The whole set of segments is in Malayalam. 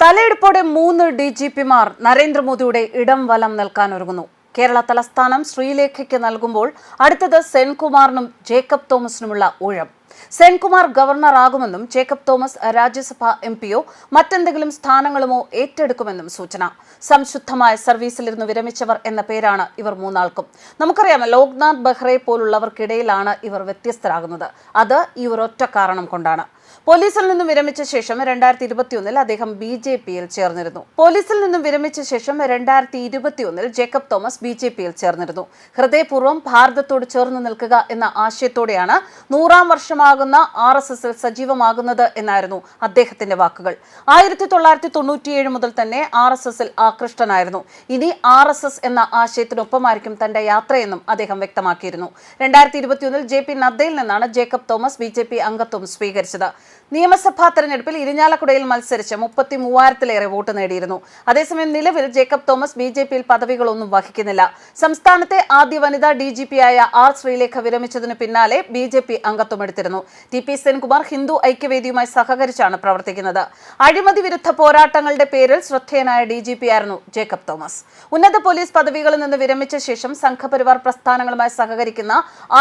തലയെടുപ്പോടെ 3 DGPമാർ നരേന്ദ്രമോദിയുടെ ഇടം വലം നൽകാനൊരുങ്ങുന്നു. കേരള തലസ്ഥാനം ശ്രീലേഖയ്ക്ക് നൽകുമ്പോൾ അടുത്തത് സെൻകുമാറിനും ജേക്കബ് തോമസിനുമുള്ള ഊഴം. സെൻകുമാർ ഗവർണർ ആകുമെന്നും ജേക്കബ് തോമസ് രാജ്യസഭാ എംപിയോ മറ്റെന്തെങ്കിലും സ്ഥാനങ്ങളുമോ ഏറ്റെടുക്കുമെന്നും സൂചന. സംശുദ്ധമായ സർവീസിലിരുന്ന് വിരമിച്ചവർ എന്ന പേരാണ് ഇവർ മൂന്നാൾക്കും. നമുക്കറിയാം, ലോക്നാഥ് ബെഹ്റയെ പോലുള്ളവർക്കിടയിലാണ് ഇവർ വ്യത്യസ്തരാകുന്നത്. അത് ഈ ഒരൊറ്റ കാരണം കൊണ്ടാണ്. പോലീസിൽ നിന്നും വിരമിച്ച ശേഷം 2021 അദ്ദേഹം BJPയിൽ ചേർന്നിരുന്നു. പോലീസിൽ നിന്നും വിരമിച്ച ശേഷം 2021 ജേക്കബ് തോമസ് BJPയിൽ ചേർന്നിരുന്നു. ഹൃദയപൂർവ്വം ഭാരതത്തോട് ചേർന്ന് നിൽക്കുക എന്ന ആശയത്തോടെയാണ് 100ാം വർഷമാകുന്ന RSSൽ സജീവമാകുന്നത് എന്നായിരുന്നു അദ്ദേഹത്തിന്റെ വാക്കുകൾ. 1997 മുതൽ തന്നെ RSSൽ ആകൃഷ്ടനായിരുന്നു. ഇനി RSS എന്ന ആശയത്തിനൊപ്പമായിരിക്കും തന്റെ യാത്രയെന്നും അദ്ദേഹം വ്യക്തമാക്കിയിരുന്നു. 2021 JP നദ്ദയിൽ നിന്നാണ് ജേക്കബ് തോമസ് BJP അംഗത്വം സ്വീകരിച്ചത്. നിയമസഭാ തെരഞ്ഞെടുപ്പിൽ ഇരിഞ്ഞാലക്കുടയിൽ മത്സരിച്ച് 33,000-ലേറെ വോട്ട് നേടിയിരുന്നു. അതേസമയം നിലവിൽ ജേക്കബ് തോമസ് BJPയിൽ പദവികളൊന്നും വഹിക്കുന്നില്ല. സംസ്ഥാനത്തെ ആദ്യ വനിതാ DGPയായ R ശ്രീലേഖ വിരമിച്ചതിനു പിന്നാലെ BJP അംഗത്വമെടുത്തിരുന്നു. TP സെൻകുമാർ ഹിന്ദു ഐക്യവേദിയുമായി സഹകരിച്ചാണ് പ്രവർത്തിക്കുന്നത്. അഴിമതി വിരുദ്ധ പോരാട്ടങ്ങളുടെ പേരിൽ ശ്രദ്ധേയനായ DGPയായിരുന്നു ജേക്കബ് തോമസ്. ഉന്നത പോലീസ് പദവികളിൽ നിന്ന് വിരമിച്ച ശേഷം സംഘപരിവാർ പ്രസ്ഥാനങ്ങളുമായി സഹകരിക്കുന്ന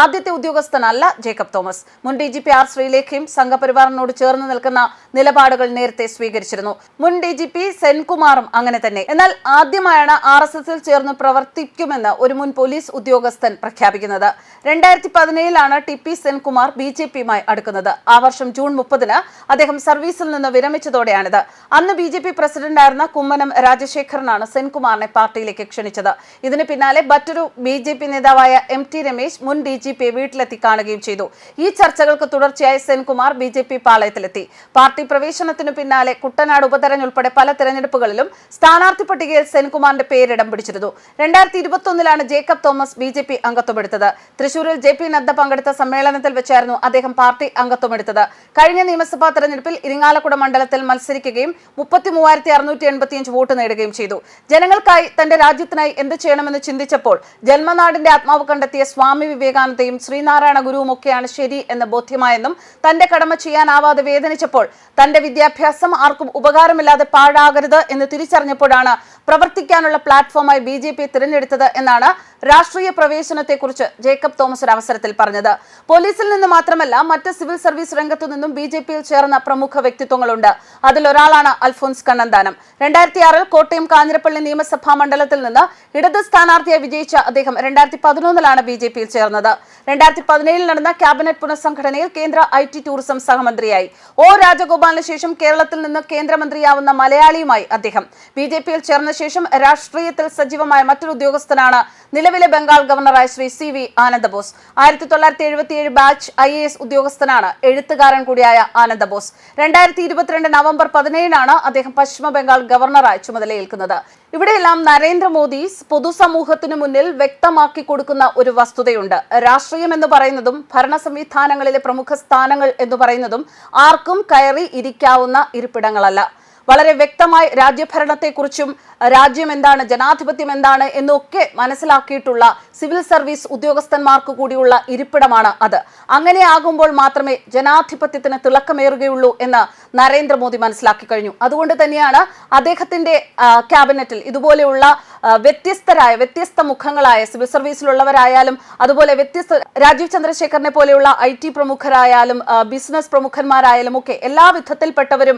ആദ്യത്തെ ഉദ്യോഗസ്ഥനല്ല ജേക്കബ് തോമസ്. മുൻ DGP R ശ്രീലേഖയും സംഘപരിവാറിനോട് ചേർന്ന് നിൽക്കുന്ന നിലപാടുകൾ നേരത്തെ സ്വീകരിച്ചിരുന്നു. മുൻ DGP സെൻകുമാറും അങ്ങനെ തന്നെ. എന്നാൽ ആദ്യമായാണ് RSSൽ ചേർന്ന് പ്രവർത്തിക്കുമെന്ന് ഒരു മുൻ പോലീസ് ഉദ്യോഗസ്ഥൻ പ്രഖ്യാപിക്കുന്നത്. 2017 TP സെൻകുമാർ BJPയുമായി അടുക്കുന്നത്. ആ വർഷം ജൂൺ 30 അദ്ദേഹം സർവീസിൽ നിന്ന് വിരമിച്ചതോടെയാണിത്. അന്ന് BJP പ്രസിഡന്റായിരുന്ന കുമ്മനം രാജശേഖരനാണ് സെൻകുമാറിനെ പാർട്ടിയിലേക്ക് ക്ഷണിച്ചത്. ഇതിന് പിന്നാലെ മറ്റൊരു BJP നേതാവായ MT രമേശ് മുൻ DGPയെ വീട്ടിലെത്തി കാണുകയും ചെയ്തു. ഈ ചർച്ചകൾക്ക് തുടർച്ചയായി സെൻകുമാർ BJP പാളയത്തിലെത്തി. പാർട്ടി പ്രവേശനത്തിനു പിന്നാലെ കുട്ടനാട് ഉപതെരഞ്ഞെടുപ്പുൾപ്പെടെ പല തെരഞ്ഞെടുപ്പുകളിലും സ്ഥാനാർത്ഥി പട്ടികയിൽ സെൻകുമാറിന്റെ പേരിടം പിടിച്ചിരുന്നു. 2021 ജേക്കബ് തോമസ് BJP അംഗത്വമെടുത്തത്. തൃശൂരിൽ JP നദ്ദ പങ്കെടുത്ത സമ്മേളനത്തിൽ വെച്ചായിരുന്നു അദ്ദേഹം പാർട്ടി അംഗത്വമെടുത്തത്. കഴിഞ്ഞ നിയമസഭാ തെരഞ്ഞെടുപ്പിൽ ഇരിങ്ങാലക്കുട മണ്ഡലത്തിൽ മത്സരിക്കുകയും 33,685 വോട്ട് നേടുകയും ചെയ്തു. ജനങ്ങൾക്കായി, തന്റെ രാജ്യത്തിനായി എന്ത് ചെയ്യണമെന്ന് ചിന്തിച്ചപ്പോൾ ജന്മനാടിന്റെ ആത്മാവ് കണ്ടെത്തിയ സ്വാമി വിവേകാനന്ദയും ശ്രീനാരായണ ഗുരുവുമൊക്കെയാണ് ശരി എന്ന് ബോധ്യമായെന്നും തന്റെ കടമ ചെയ്യാനാവാതെ വേദനിച്ചപ്പോൾ തന്റെ വിദ്യാഭ്യാസം ആർക്കും ഉപകാരമില്ലാതെ പാഴാകരുത് എന്ന് തിരിച്ചറിഞ്ഞപ്പോഴാണ് പ്രവർത്തിക്കാനുള്ള പ്ലാറ്റ്ഫോമായി BJP തിരഞ്ഞെടുത്തത് എന്നാണ് രാഷ്ട്രീയ പ്രവേശനത്തെക്കുറിച്ച് ജേക്കബ് തോമസ് ഒരു അവസരത്തിൽ പറഞ്ഞത്. പോലീസിൽ നിന്ന് മാത്രമല്ല, മറ്റ് സിവിൽ സർവീസ് രംഗത്തു നിന്നും BJPയിൽ ചേർന്ന പ്രമുഖ വ്യക്തിത്വങ്ങളുണ്ട്. അതിലൊരാളാണ് അൽഫോൻസ് കണ്ണന്താനം. 2006 കോട്ടയം കാഞ്ഞിരപ്പള്ളി നിയമസഭാ മണ്ഡലത്തിൽ നിന്ന് ഇടത് സ്ഥാനാർത്ഥിയായി വിജയിച്ച അദ്ദേഹം 2011 BJPയിൽ ചേർന്നത്. 2017 നടന്ന ക്യാബിനറ്റ് പുനഃസംഘടനയിൽ കേന്ദ്ര IT ടൂറിസം സഹമന്ത്രിയായി. O രാജഗോപാലിന് ശേഷം കേരളത്തിൽ നിന്ന് കേന്ദ്രമന്ത്രിയാവുന്ന മലയാളിയുമായി അദ്ദേഹം. BJPയിൽ ചേർന്ന ശേഷം രാഷ്ട്രീയത്തിൽ സജീവമായ മറ്റൊരു ഉദ്യോഗസ്ഥനാണ് നിലവിലെ Bengal ഗവർണറായ Shri CV Ananda Bose. 1977 batch IAS ഉദ്യോഗസ്ഥനാണ്. എഴുത്തുകാരൻ കൂടിയായ ആനന്ദബോസ്. 2022 നവംബർ 17 അദ്ദേഹം പശ്ചിമ ബംഗാൾ ഗവർണറായി ചുമതലയേൽക്കുന്നത്. ഇവിടെയെല്ലാം നരേന്ദ്രമോദി പൊതുസമൂഹത്തിനു മുന്നിൽ വ്യക്തമാക്കി കൊടുക്കുന്ന ഒരു വസ്തുതയുണ്ട്. രാഷ്ട്രീയം എന്ന് പറയുന്നതും ഭരണ സംവിധാനങ്ങളിലെ പ്രമുഖ സ്ഥാനങ്ങൾ എന്ന് പറയുന്നതും ആർക്കും കയറി ഇരിക്കാവുന്ന ഇരിപ്പിടങ്ങളല്ല. വളരെ വ്യക്തമായി രാജ്യഭരണത്തെക്കുറിച്ചും രാജ്യം എന്താണ്, ജനാധിപത്യം എന്താണ് എന്നൊക്കെ മനസ്സിലാക്കിയിട്ടുള്ള സിവിൽ സർവീസ് ഉദ്യോഗസ്ഥന്മാർക്ക് കൂടിയുള്ള ഇരിപ്പിടമാണ് അത്. അങ്ങനെ ആകുമ്പോൾ മാത്രമേ ജനാധിപത്യത്തിന് തിളക്കമേറുകയുള്ളൂ എന്ന് നരേന്ദ്രമോദി മനസ്സിലാക്കി കഴിഞ്ഞു. അതുകൊണ്ട് തന്നെയാണ് അദ്ദേഹത്തിന്റെ ക്യാബിനറ്റിൽ ഇതുപോലെയുള്ള വ്യത്യസ്ത മുഖങ്ങളായ സിവിൽ സർവീസിലുള്ളവരായാലും, അതുപോലെ രാജീവ് ചന്ദ്രശേഖരനെ പോലെയുള്ള IT പ്രമുഖരായാലും, ബിസിനസ് പ്രമുഖന്മാരായാലും ഒക്കെ എല്ലാ വിധത്തിൽപ്പെട്ടവരും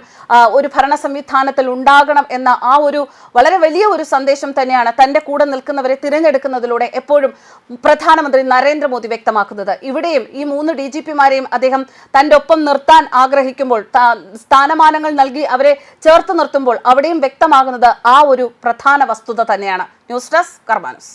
ഒരു ഭരണ സംവിധാനത്തിൽ ഉണ്ടാകണം എന്ന ആ ഒരു വളരെ വലിയ ഒരു സന്ദേശം തന്നെയാണ് തന്റെ കൂടെ നിൽക്കുന്നവരെ തിരഞ്ഞെടുക്കുന്നതിലൂടെ എപ്പോഴും പ്രധാനമന്ത്രി നരേന്ദ്രമോദി വ്യക്തമാക്കുന്നത്. ഇവിടെയും ഈ 3 DGPമാരെയും അദ്ദേഹം തന്റെ ഒപ്പം നിർത്താൻ ആഗ്രഹിക്കുമ്പോൾ, സ്ഥാനമാനങ്ങൾ നൽകി അവരെ ചേർത്ത് നിർത്തുമ്പോൾ അവിടെയും വ്യക്തമാകുന്നത് ആ ഒരു പ്രധാന വസ്തുത തന്നെയാണ്. News desk കർമാനൂസ്.